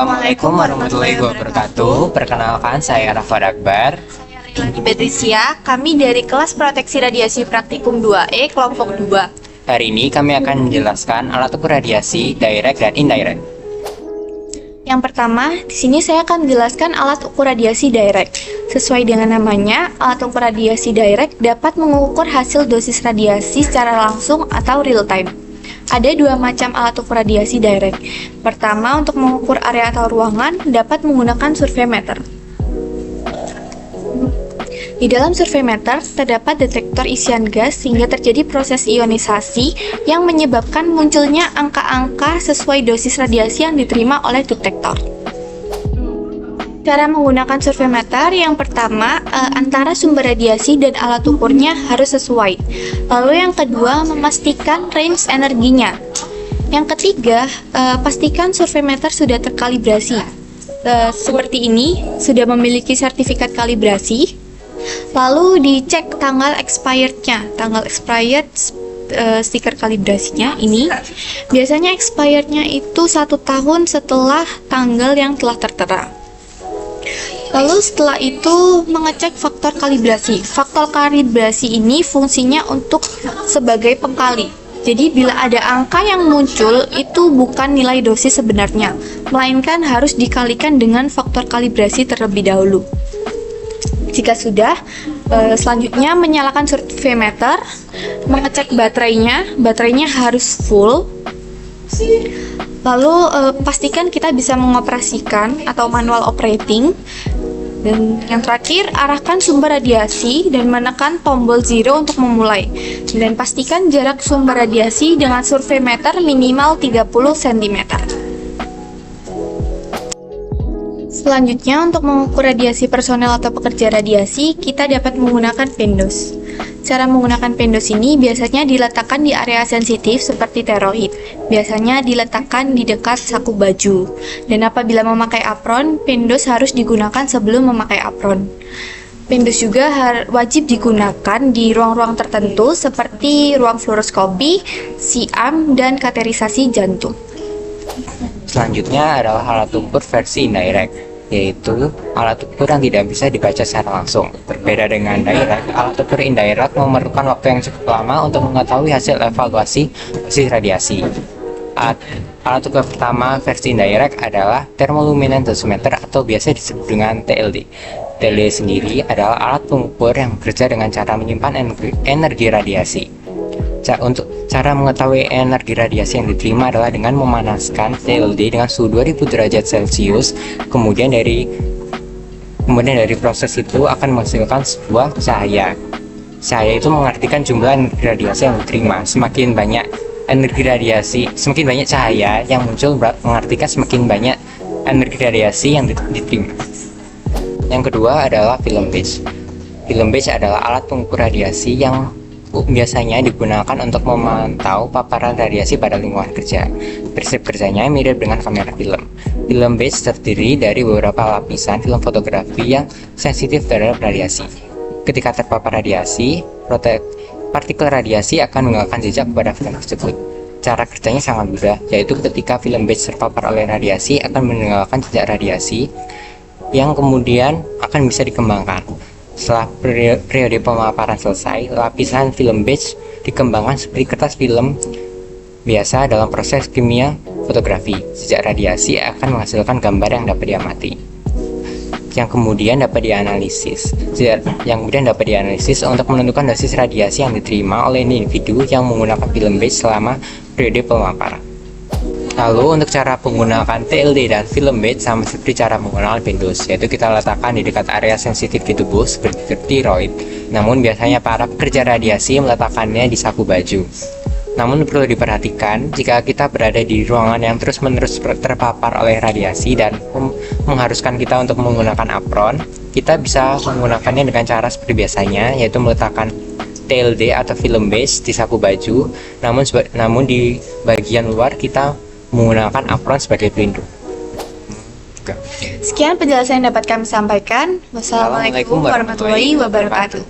Assalamualaikum warahmatullahi wabarakatuh. Perkenalkan, saya Rafa Akbar. Lagi Patricia, kami dari kelas proteksi radiasi praktikum 2E kelompok 2. Hari ini kami akan menjelaskan alat ukur radiasi direct dan indirect. Yang pertama, di sini saya akan menjelaskan alat ukur radiasi direct. Sesuai dengan namanya, alat ukur radiasi direct dapat mengukur hasil dosis radiasi secara langsung atau real time. Ada dua macam alat ukur radiasi direct. Pertama, untuk mengukur area atau ruangan dapat menggunakan surveimeter. Di dalam surveimeter terdapat detektor isian gas sehingga terjadi proses ionisasi yang menyebabkan munculnya angka-angka sesuai dosis radiasi yang diterima oleh detektor. Cara menggunakan surveimeter yang pertama, antara sumber radiasi dan alat ukurnya harus sesuai. Lalu yang kedua, memastikan range energinya. Yang ketiga, pastikan surveimeter sudah terkalibrasi. Seperti ini, sudah memiliki sertifikat kalibrasi. Lalu dicek tanggal expirednya. Tanggal expired stiker kalibrasinya ini biasanya expirednya itu 1 tahun setelah tanggal yang telah tertera. Lalu setelah itu mengecek faktor kalibrasi. Faktor kalibrasi ini fungsinya untuk sebagai pengkali. Jadi bila ada angka yang muncul itu bukan nilai dosis sebenarnya, melainkan harus dikalikan dengan faktor kalibrasi terlebih dahulu. Jika sudah, selanjutnya menyalakan surveimeter, mengecek baterainya harus full. Lalu pastikan kita bisa mengoperasikan atau manual operating. Dan yang terakhir, arahkan sumber radiasi dan menekan tombol zero untuk memulai. Dan pastikan jarak sumber radiasi dengan surveimeter minimal 30 cm. Selanjutnya, untuk mengukur radiasi personel atau pekerja radiasi, kita dapat menggunakan PENDOS. Cara menggunakan PENDOS ini biasanya diletakkan di area sensitif seperti teroid. Biasanya diletakkan di dekat saku baju. Dan apabila memakai apron, PENDOS harus digunakan sebelum memakai apron. PENDOS juga wajib digunakan di ruang-ruang tertentu seperti ruang fluoroskopi, siam, dan kateterisasi jantung. Selanjutnya adalah alat ukur versi indirect, yaitu alat ukur yang tidak bisa dibaca secara langsung. Berbeda dengan direct, alat ukur indirect memerlukan waktu yang cukup lama untuk mengetahui hasil evaluasi dosis radiasi. Alat ukur pertama versi indirect adalah thermoluminance dosimeter atau biasa disebut dengan TLD. TLD sendiri adalah alat pengukur yang bekerja dengan cara menyimpan energi radiasi. Untuk cara mengetahui energi radiasi yang diterima adalah dengan memanaskan TLD dengan suhu 2000 derajat Celcius. Kemudian dari proses itu akan menghasilkan sebuah cahaya. Cahaya itu mengartikan jumlah energi radiasi yang diterima. Semakin banyak cahaya yang muncul mengartikan semakin banyak energi radiasi yang diterima. Yang kedua adalah film badge. Film badge adalah alat pengukur radiasi yang biasanya digunakan untuk memantau paparan radiasi pada lingkungan kerja. Prinsip kerjanya mirip dengan kamera film. Film badge terdiri dari beberapa lapisan film fotografi yang sensitif terhadap radiasi. Ketika terpapar radiasi, partikel radiasi akan meninggalkan jejak pada film tersebut. Cara kerjanya sangat mudah, yaitu ketika film badge terpapar oleh radiasi akan meninggalkan jejak radiasi yang kemudian akan bisa dikembangkan. Setelah periode pemaparan selesai, lapisan film badge dikembangkan seperti kertas film biasa dalam proses kimia fotografi. Jejak radiasi akan menghasilkan gambar yang dapat diamati, yang kemudian dapat dianalisis untuk menentukan dosis radiasi yang diterima oleh individu yang menggunakan film badge selama periode pemaparan. Lalu untuk cara menggunakan TLD dan film badge sama seperti cara menggunakan PENDOS, yaitu kita letakkan di dekat area sensitif di tubuh seperti tiroid. Namun biasanya para pekerja radiasi meletakkannya di saku baju. Namun perlu diperhatikan, jika kita berada di ruangan yang terus-menerus terpapar oleh radiasi dan mengharuskan kita untuk menggunakan apron, kita bisa menggunakannya dengan cara seperti biasanya, yaitu meletakkan TLD atau film badge di saku baju. Namun di bagian luar kita menggunakan apron sebagai pelindung. Sekian penjelasan yang dapat kami sampaikan. Wassalamualaikum warahmatullahi wabarakatuh.